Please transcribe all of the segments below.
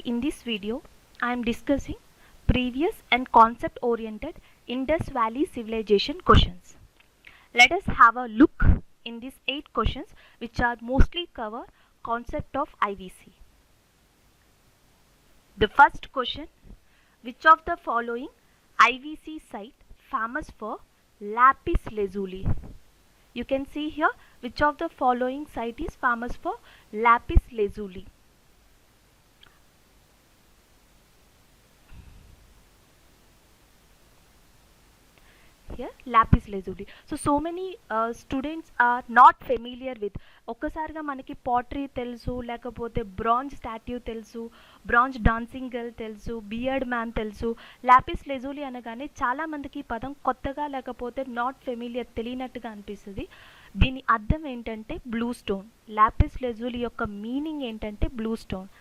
In this video, I am discussing previous and concept oriented Indus Valley civilization questions. Let us have a look in these 8 questions which are mostly cover concept of IVC. The first question, which of the following IVC site famous for lapis lazuli? You can see here which of the following site is famous for lapis lazuli. Here lapis lazuli. So many students are not familiar with ఒక్కసారిగా మనకి pottery తెలుసు, లేకపోతే bronze statue తెలుసు, bronze dancing girl తెలుసు, beard man తెలుసు. lapis lazuli అనగానే చాలా మందికి పదం కొత్తగా లేకపోతే నాట్ ఫెమిలియర్ తెలియనట్టుగా అనిపిస్తుంది. దీని అర్థం ఏంటంటే బ్లూ స్టోన్. lapis lazuli యొక్క మీనింగ్ ఏంటంటే blue stone.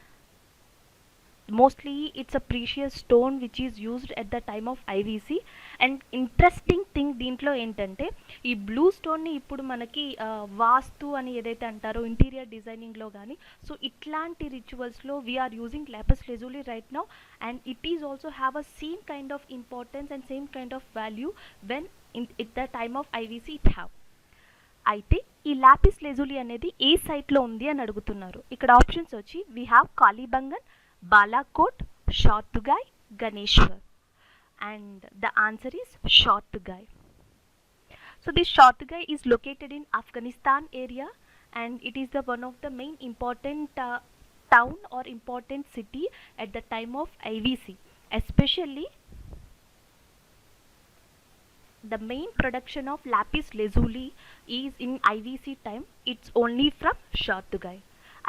Mostly it's a precious stone which is used at the time of IVC. And interesting thing దీంట్లో ఏంటంటే ఈ బ్లూ స్టోన్ని ఇప్పుడు మనకి వాస్తు అని ఏదైతే అంటారో ఇంటీరియర్ డిజైనింగ్లో కానీ సో ఇట్లాంటి రిచువల్స్లో we are using lapis lazuli right now and it is also have a same kind of importance and same kind of value when it the time of IVC it have. అయితే ఈ lapis lazuli అనేది ఏ సైట్లో ఉంది అని అడుగుతున్నారు. ఇక్కడ options వచ్చి we have Kalibangan, Balakot, Shortugai, Ganeshwar, and the answer is Shortugai. So this Shortugai is located in Afghanistan area and it is the one of the main important town or important city at the time of IVC. Especially the main production of lapis lazuli is in IVC time. It's only from Shortugai.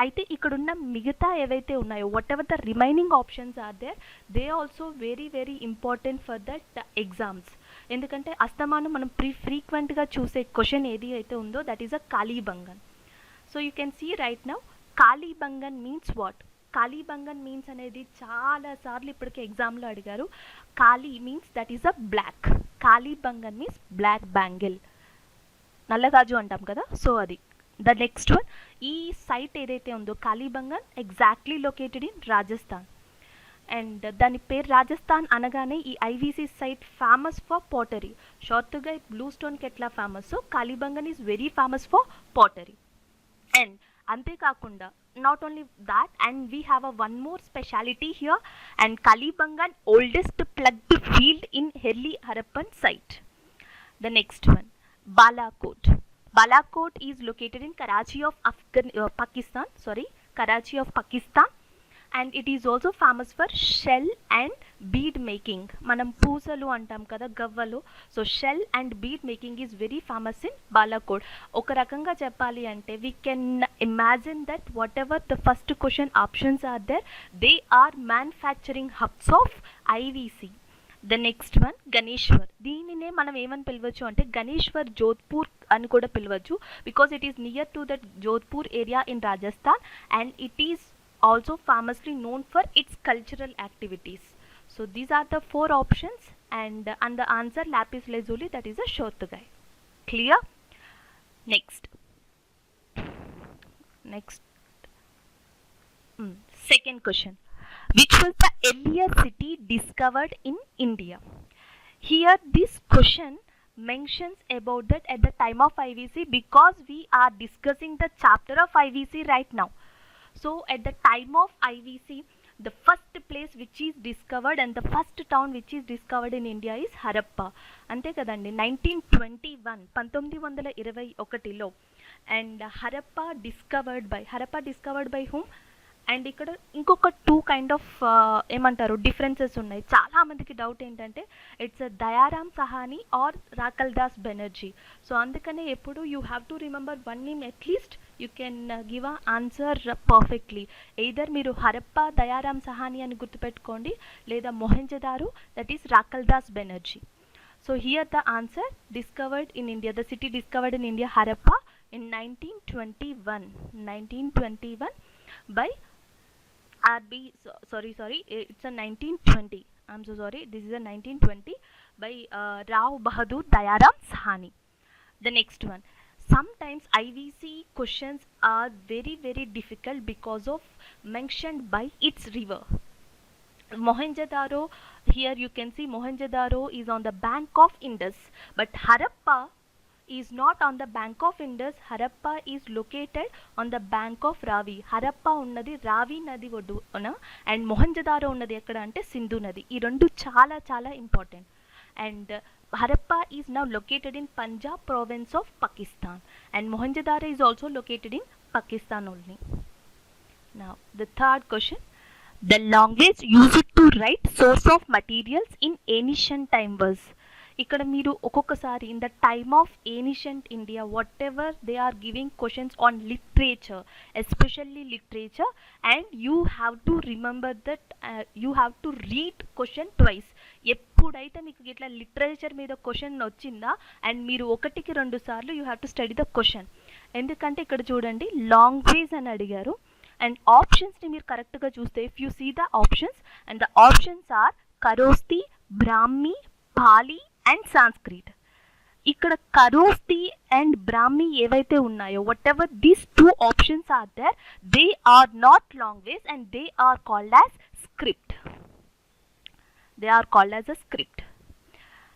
అయితే ఇక్కడున్న మిగతా ఏవైతే ఉన్నాయో whatever the remaining options are there they also very very important for that exams. ఎందుకంటే అస్తమానం మనం ఫ్రీక్వెంట్గా చూసే క్వశ్చన్ ఏది అయితే ఉందో that is a Kalibangan. So you can see right now Kalibangan means what. Kalibangan means అనేది చాలాసార్లు ఇప్పటికే ఎగ్జామ్లో అడిగారు. Kali means that is a black. Kalibangan means black bangle, నల్లగాజు అంటాం కదా, సో అది. ద నెక్స్ట్ వన్, ఈ సైట్ ఏదైతే ఉందో Kalibangan exactly located in Rajasthan. And దాని పేరు రాజస్థాన్ అనగానే ఈ IVC site famous for pottery. Shortugai blue స్టోన్కి ఎట్లా famous, Kalibangan is very famous for pottery. And అంతేకాకుండా not only that and we have a one more speciality here and Kalibangan oldest ploughed field in early Harappan site. The next one, Balakot. Balakot is located in Karachi of Pakistan, Karachi of Pakistan, and it is also famous for shell and bead making. Manam పూసలు అంటాం కదా, గవ్వలు. So shell and bead making is very famous in Balakot. ఒక రకంగా చెప్పాలి అంటే we can imagine that whatever the first question options are there they are manufacturing hubs of IVC. The next one, Ganeshwar. దీనినే మనం ఏమని పిలవచ్చు అంటే గణేశ్వర్ జోధ్పూర్ అని కూడా పిలవచ్చు because it is near to that Jodhpur area in Rajasthan and it is also famously known for its cultural activities. So these are the 4 options and the answer lapis lazuli, that is a Shortugai. Clear? Next second question, which was the earliest city discovered in India? Here this question mentions about that at the time of IVC because we are discussing the chapter of IVC right now. So at the time of IVC the first place which is discovered and the first town which is discovered in India is Harappa. Ante kadandi 1921లో and Harappa discovered by whom? And ఇక్కడ ఇంకొక 2 kind of ఏమంటారు differences ఉన్నాయి. చాలామందికి doubt ఏంటంటే it's Dayaram Sahni or Rakhaldas Banerjee. So అందుకనే ఎప్పుడు you have to remember one name at least you can give a answer perfectly. Either మీరు హరప్పా దయారామ్ సహానీ అని గుర్తుపెట్టుకోండి లేదా Mohenjodaro that is Rakhaldas Banerjee. So here the answer discovered in India, the city discovered in India Harappa in 1921 by it's a 1920. I'm so sorry, this is a 1920 by Rao Bahadur Dayaram Sahani. The next one, sometimes IVC questions are very very difficult because of mentioned by its river. Mohenjo-daro, here you can see Mohenjo-daro is on the bank of Indus, but Harappa is not on the bank of Indus. Harappa is located on the bank of Ravi. Harappa ఉన్నది రావి నది ఒడ్డున and Mohenjo-daro ఉన్నది ఎక్కడ అంటే సింధు నది. ఈ రెండు చాలా చాలా important. And Harappa is now located in Punjab province of Pakistan, and Mohenjo-daro is also located in Pakistan only. Now the third question, the language used to write source of materials in ancient time was. ఇక్కడ మీరు ఒక్కొక్కసారి in the time of ancient India whatever they are giving questions on literature, especially literature, and you have to remember that you have to read question twice. ఎప్పుడైతే మీకు ఇట్లా literature మీద question వచ్చిందా and మీరు ఒకటికి రెండు సార్లు you have to study the question. ఎందుకంటే ఇక్కడ చూడండి లాంగ్వేజ్ అని అడిగారు అండ్ ఆప్షన్స్ని మీరు కరెక్ట్గా చూస్తే if you see the options and the options are Kharosthi, Brahmi, Pali and Sanskrit. ఇక్కడ ఖరోస్తి అండ్ బ్రాహ్మి ఏవైతే ఉన్నాయో whatever these two options are there, they are not language and they are called as script. They are called as a script.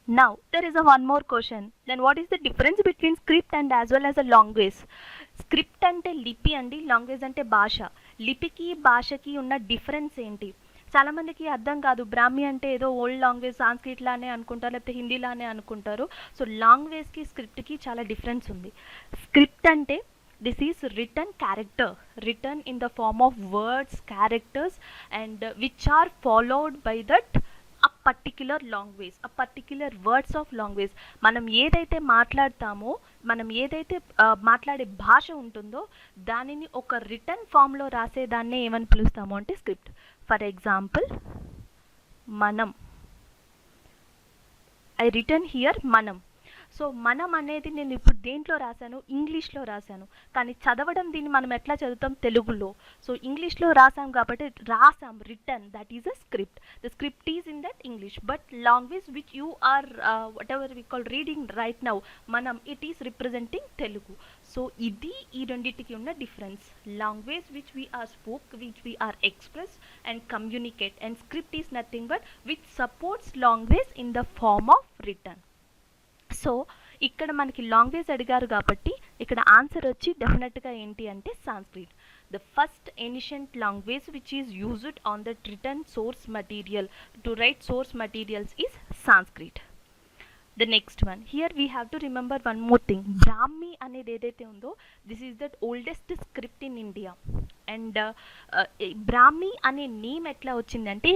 Now there is a one more question, then what is the difference between script and as well as a language? Script అంటే లిపి అండి, language అంటే భాష. లిపికి భాషకి ఉన్న difference ఏంటి? చాలామందికి అర్థం కాదు. బ్రాహ్మి అంటే ఏదో ఓల్డ్ లాంగ్వేజ్ సాంస్క్రిట్ లానే అనుకుంటారు, లేకపోతే హిందీలానే అనుకుంటారు. సో లాంగ్వేజ్కి స్క్రిప్ట్కి చాలా డిఫరెన్స్ ఉంది. స్క్రిప్ట్ అంటే this is written character, written in the form of words, characters, and which are followed by that a particular language, a particular words of language. మనం ఏదైతే మాట్లాడతామో, మనం ఏదైతే మాట్లాడే భాష ఉంటుందో దానిని ఒక రిటర్న్ ఫామ్లో రాసేదాన్నే ఏమని పిలుస్తాము అంటే స్క్రిప్ట్. ఫర్ ఎగ్జాంపుల్ మనం, ఐ రిటర్న్ హియర్ మనం. సో మనం అనేది నేను ఇప్పుడు దేంట్లో రాశాను, ఇంగ్లీష్లో రాశాను, కానీ చదవడం దీన్ని మనం ఎట్లా చదువుతాం, తెలుగులో. సో ఇంగ్లీష్లో రాసాం కాబట్టి రాసాం, written, that is a script. The script is in that English, but language which you are whatever we call reading right now, మనం, it is representing Telugu. So ఇది ఈ రెండింటికి ఉన్న difference. Language which we are spoke, which we are express and communicate, and script is nothing but which supports language in the form of written. So ఇక్కడ మనకి language అడిగారు కాబట్టి ఇక్కడ answer వచ్చి డెఫినెట్గా ఏంటి అంటే Sanskrit. The first ancient language which is used on the written source material to write source materials is Sanskrit. The next one, here we have to remember one more thing. Brahmi అనేది ఏదైతే ఉందో this is that oldest script in India. And Brahmi అనే name ఎట్లా వచ్చిందంటే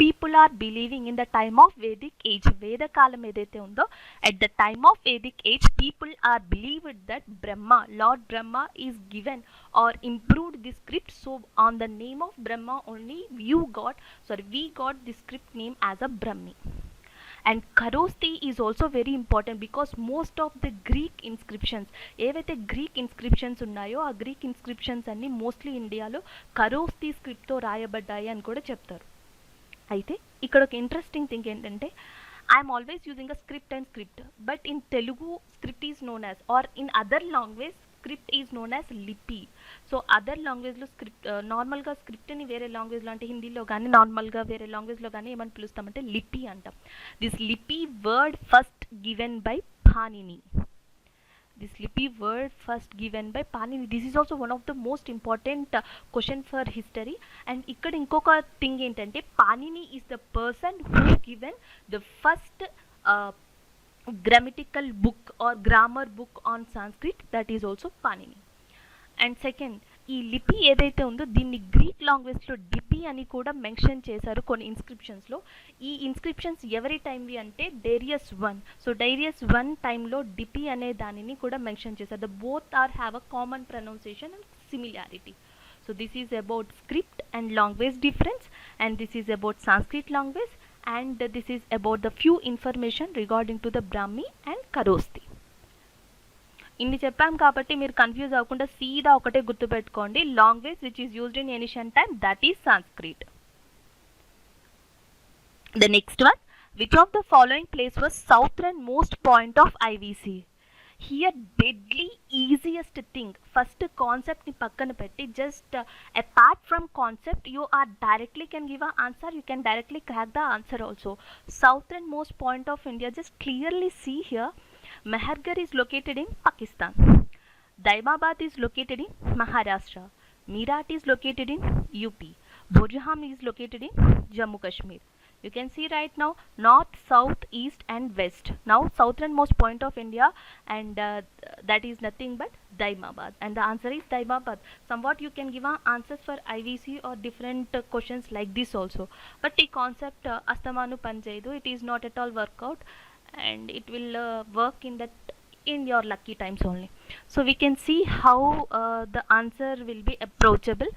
people are believing in the time of Vedic age, Veda కాలం ఏదైతే ఉందో, at the time of Vedic age people are believed that Brahma, Lord Brahma is given or improved the script. So on the name of Brahma only we got the script name as a Brahmi. And Kharosti is also very important because most of the Greek inscriptions, ఏవైతే Greek inscriptions ఉన్నాయో ఆ Greek inscriptions అన్ని mostly ఇండియాలో ఖరోస్తి స్క్రిప్ట్తో రాయబడ్డాయి అని కూడా చెప్తారు. అయితే ఇక్కడ ఒక ఇంట్రెస్టింగ్ థింగ్ ఏంటంటే I'm always using a script and script, but in Telugu script is known as, or in other language script is known as lipi. So other లాంగ్వేజ్లో స్క్రిప్ట్, నార్మల్గా స్క్రిప్ట్ని వేరే లాంగ్వేజ్లో అంటే హిందీలో కానీ నార్మల్గా వేరే లాంగ్వేజ్లో కానీ ఏమని పిలుస్తామంటే లిపి అంటాం. దిస్ లిపి word first given by Panini. This lipi word first given by Panini. This is also one of the most important question for history. And ikkada inkoka thing entante Panini is the person who given the first grammatical book or grammar book on Sanskrit. That is also Panini. And second, ఈ లిపి ఏదైతే ఉందో దీన్ని Greek లాంగ్వేజ్లో DP అని కూడా mention చేశారు కొన్ని ఇన్స్క్రిప్షన్స్లో. ఈ ఇన్స్క్రిప్షన్స్ ఎవరి టైంవి అంటే డేరియస్ 1. సో డేరియస్ 1 టైంలో డిపి అనే దానిని కూడా మెన్షన్ చేశారు. The both are have a common pronunciation and similarity. So this is about script and language difference, and this is about Sanskrit language, and this is about the few information regarding to the Brahmi and Kharosthi. ఇన్ని చెప్పాం కాబట్టి మీరు confuse అవ్వకుండా సీదా ఒకటే గుర్తుపెట్టుకోండి, language which is used in ancient time, that is Sanskrit. The next one, which of the following place was southern most point of ఐవిసి. Here deadly easiest thing, first concept ni pakkana petti, just apart from concept you are directly can give a answer, you can directly crack the answer also. Southernmost point of India, just clearly see here, Mehergarh is located in Pakistan, Daimabad is located in Maharashtra, Meerut is located in UP, Bojham is located in Jammu Kashmir. You can see right now north, south, east and west. Now southernmost point of India, and that is nothing but Daimabad, and the answer is Daimabad. Somewhat you can give answers for IVC or different questions like this also, but the concept astamanu panjaidu, it is not at all work out, and it will work in that in your lucky times only. So we can see how the answer will be approachable.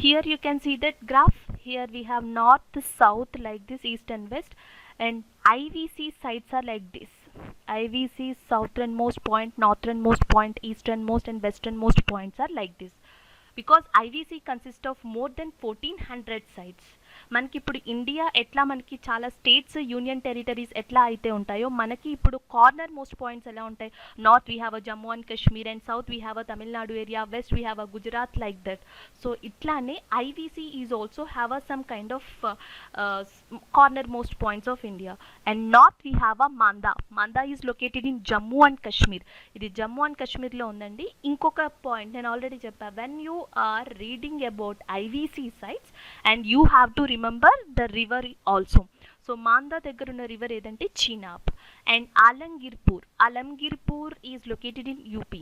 Here you can see that graph, here we have north, south like this, east and west, and IVC sites are like this. IVC southernmost point, northernmost point, easternmost and westernmost points are like this, because IVC consists of more than 1400 sites. మనకి ఇప్పుడు India ఎట్లా మనకి చాలా states, union territories ఎట్లా అయితే ఉంటాయో, మనకి ఇప్పుడు కార్నర్ మోస్ట్ పాయింట్స్ ఎలా ఉంటాయి, north we have a Jammu and Kashmir, and south we have a Tamil Nadu area, west we have a Gujarat like that. So ఇట్లానే IVC is also have a some kind of corner most points of India. And north we have a Manda. Manda is located in Jammu and Kashmir. ఇది Jammu and కాశ్మీర్లో ఉందండి. ఇంకొక point నేను already చెప్పాను, when you are reading about IVC sites and you have to remember the river also. So Manda దగ్గర ఉన్న river ఏదంటే Chenab. And Alamgirpur is located in UP,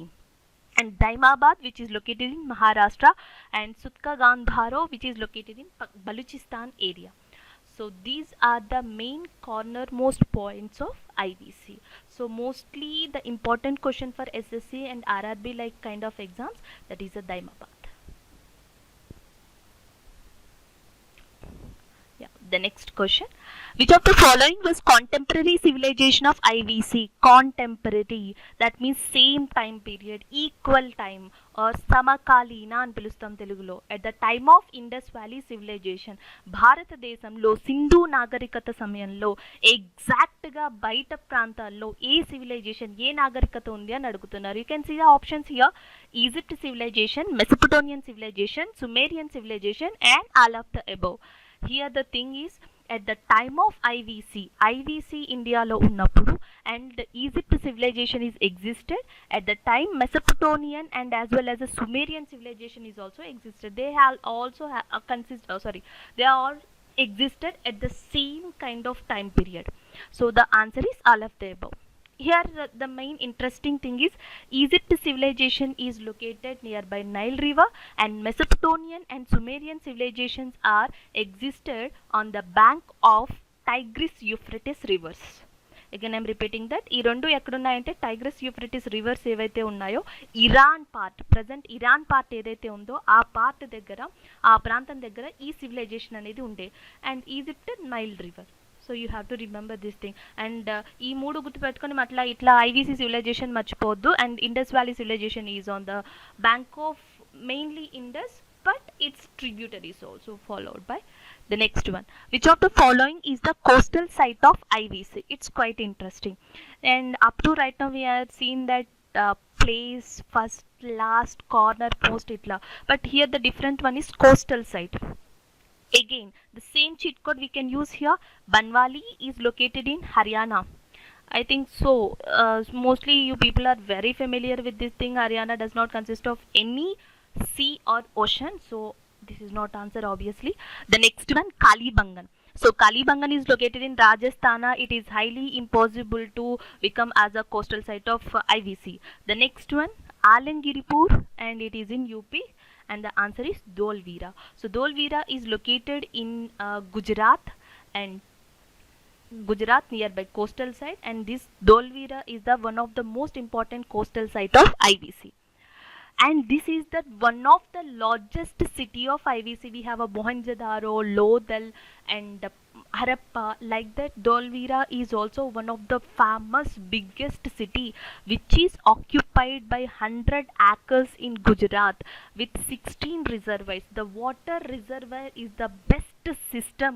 and Daimabad which is located in Maharashtra, and Sutka Gandharo which is located in Baluchistan area. So these are the main cornermost points of IVC. So mostly the important question for SSC and RRB like kind of exams, that is a Daimabad. Yeah, the next question, which of the following was contemporary civilization of IVC? Contemporary, that means same time period, equal time, or సమకాలీన అని పిలుస్తాం తెలుగులో. at the time of Indus Valley civilization, భారతదేశంలో సింధు నాగరికత సమయంలో ఎగ్జాక్ట్గా బయట ప్రాంతాల్లో ఏ సివిలైజేషన్, ఏ నాగరికత ఉంది అని అడుగుతున్నారు. You can see the options here: Egypt civilization, Mesopotamian civilization, Sumerian civilization, and all of the above. Here the thing is, at the time of IVC ఇండియాలో ఉన్నప్పుడు, and Egypt civilization is existed at the time, Mesopotamian and as well as the Sumerian civilization is also existed. They have also they are all existed at the same kind of time period. So the answer is all of the above. Here the main interesting thing is, Egypt civilization is located nearby Nile river, and Mesopotamian and Sumerian civilizations are existed on the bank of Tigris Euphrates rivers. Again I am repeating that ee rendu ekkడున్నాయంటే Tigris Euphrates rivers ఏవైతే ఉన్నాయో, Iran part, present Iran part ఏదైతే ఉందో ఆ part దగ్గర, ఆ ప్రాంతం దగ్గర ఈ సివిలైజేషన్ అనేది ఉండే, and Egypt Nile river. So you have to remember this thing. And ఈ మూడు గుర్తుపెట్టుకొని అట్లా ఇట్లా ఐవీసీ సివిలైజేషన్ మర్చిపోవద్దు. And Indus valley civilisation is on the bank of mainly Indus, but its tributaries also followed by the next one. Which of the following is the coastal site of IVC? It's quite interesting, and up to right now we have seen that place, first, last, corner, post itla, but here the different one is coastal site. Again the same cheat code we can use here. Banwali is located in Haryana, I think so. Mostly you people are very familiar with this thing. Haryana does not consist of any sea or ocean, so this is not answer obviously. The next one, Kalibangan. So Kalibangan is located in Rajasthan. It is highly impossible to become as a coastal site of IVC. The next one, Alangirpur, and it is in UP, and the answer is Dholvira. So Dholvira is located in Gujarat, and Gujarat nearby coastal site, and this Dholvira is the one of the most important coastal site of IVC. And this is the one of the largest city of IVC. We have a Mohenjo-daro, Lodhal, and Harappa. Like that, Dholvira is also one of the famous biggest city, which is occupied by 100 acres in Gujarat with 16 reservoirs. The water reservoir is the best system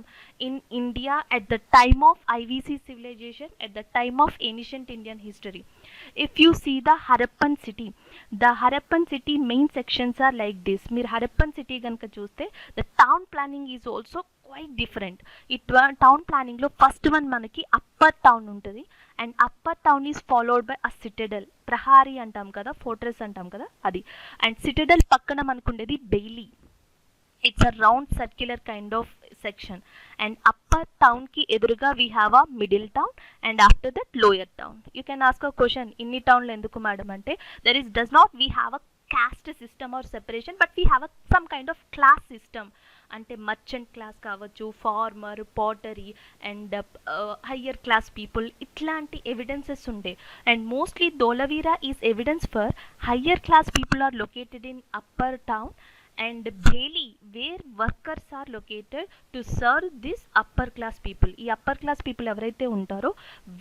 in India at the time of IVC civilization, at the time of ancient Indian history. If you see the Harappan city main sections are like this. మీరు Harappan city కనుక చూస్తే the town planning is also quite different. ఈ town ప్లానింగ్లో first one మనకి upper town ఉంటుంది. And upper town is followed by a citadel, ప్రహారీ అంటాం కదా, ఫోర్ట్రెస్ అంటాం కదా అది. అండ్ సిటడల్ పక్కన మనకు ఉండేది bailey. It's a round circular kind of section. And upper town కి ఎదురుగా we have a middle town and after that lower town. You can ask a question, ఇన్ని టౌన్లు ఎందుకు మేడం అంటే there is does not we have a caste system or separation, but we have some kind of class system. అంటే merchant class కావచ్చు, farmer, pottery and higher class people, ఇట్లాంటి evidences ఉండే. And mostly Dholavira is evidence for higher class people are located in upper town and bailey where workers are located to serve this upper class people. ఈ upper class people ఎవరైతే ఉంటారో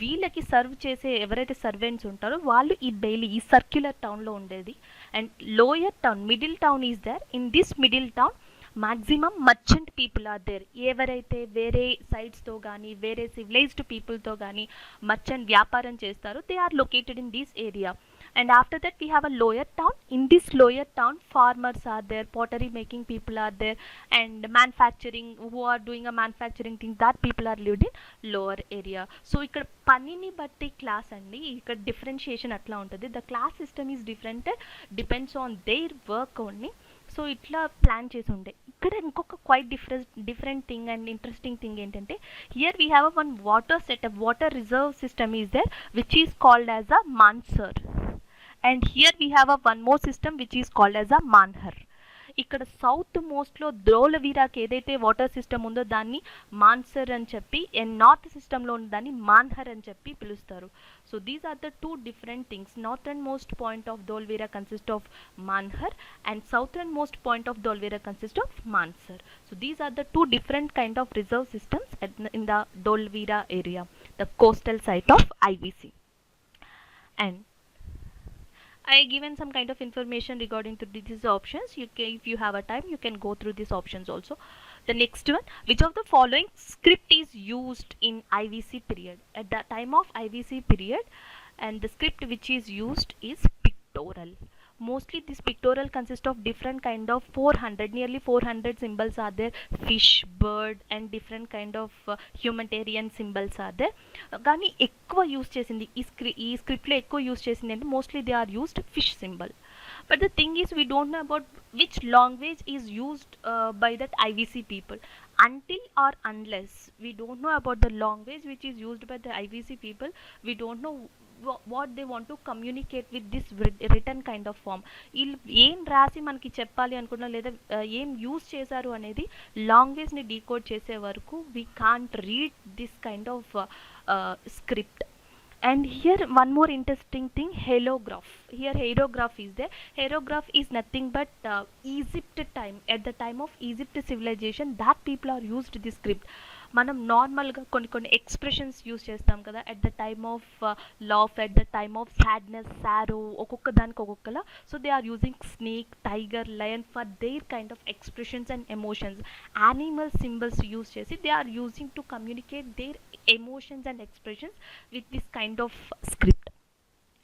వీళ్ళకి serve చేసే ఎవరైతే servants ఉంటారో వాళ్ళు ఈ బెయిలీ, ఈ సర్క్యులర్ టౌన్లో ఉండేది. And lower town, middle town is there. In this middle town maximum merchant people are there. ఎవరైతే వేరే సైడ్స్తో కానీ వేరే సివిలైజ్డ్ పీపుల్తో కానీ మర్చెంట్ వ్యాపారం చేస్తారో they are located in this area. And after that we have a lower town. In this lower town farmers are there, pottery making people are there, and manufacturing, who are doing a manufacturing thing, that people are lived in lower area. So ikkada panini batti class andi, ikkada differentiation atla untadi. The class system is different, depends on their work only. So ఇట్లా plan చేసి ఉండే. ఇక్కడ ఇంకొక quite different thing and interesting thing ఏంటంటే here we have one water setup, water reserve system is there which is called as a Mansar. And here we have one more system which is called as a Manhar. ఇక్కడ south మోస్ట్లో ధోలవీరాకి ఏదైతే water system ఉందో దాన్ని మాన్సర్ అని చెప్పి, and north సిస్టంలో ఉన్న దాన్ని మాన్హర్ అని చెప్పి పిలుస్తారు. So these are the two different things. Northern most point of Dholavira consist of Manhar and southern most point of Dholavira consist of Mansar. So these are the two different kind of reserve systems in the Dholvira area, the coastal site of IVC. And I given some kind of information regarding to these options. If you have a time, you can go through these options also. The next one, which of the following script is used in IVC period? At the time of IVC period, and the script which is used is pictorial. Mostly this pictorial consists of different kind of 400, nearly 400 symbols are there. Fish, bird and different kind of humanitarian symbols are there. కానీ ఎక్కువ use చేసింది ఈ స్క్రిప్ట్లో ఎక్కువ use చేసింది అంటే mostly they are used fish symbol. But the thing is, we don't know about which language is used by that IVC people. Until or unless we don't know about the language which is used by the IVC people, we don't know what they want to communicate with this written kind of form. ఏం రాసి మనకి చెప్పాలి అనుకున్నా లేదా ఏం use చేశారు అనేది లాంగ్వేజ్ని decode చేసే వరకు we can't read this kind of script. And here one more interesting thing, hieroglyph. Here hieroglyph is there. Hieroglyph is nothing but Egypt time. At the time of Egypt civilization, that people are used this script. మనం నార్మల్గా కొన్ని expressions use చేస్తాం కదా, at the time of love, at the time of sadness, sorrow, ఒక్కొక్క దానికి ఒక్కొక్కలా. So they are using snake, tiger, lion for their kind of expressions and emotions. Animal symbols use చేసి they are using to communicate their emotions and expressions with this kind of script.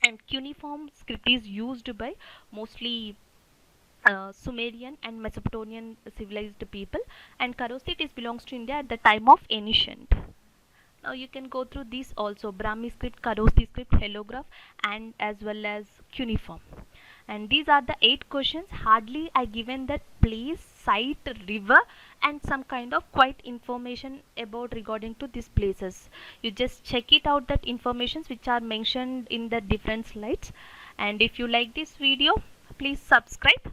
And cuneiform script is used by mostly Sumerian and Mesopotamian civilized people, and Kharoshthi it belongs to India at the time of ancient. Now you can go through these also, Brahmi script, Kharoshthi script, hieroglyph and as well as cuneiform. And these are the 8 questions. Hardly I given that place, site, river and some kind of quite information about regarding to these places. You just check it out, that informations which are mentioned in the different slides. And if you like this video, please subscribe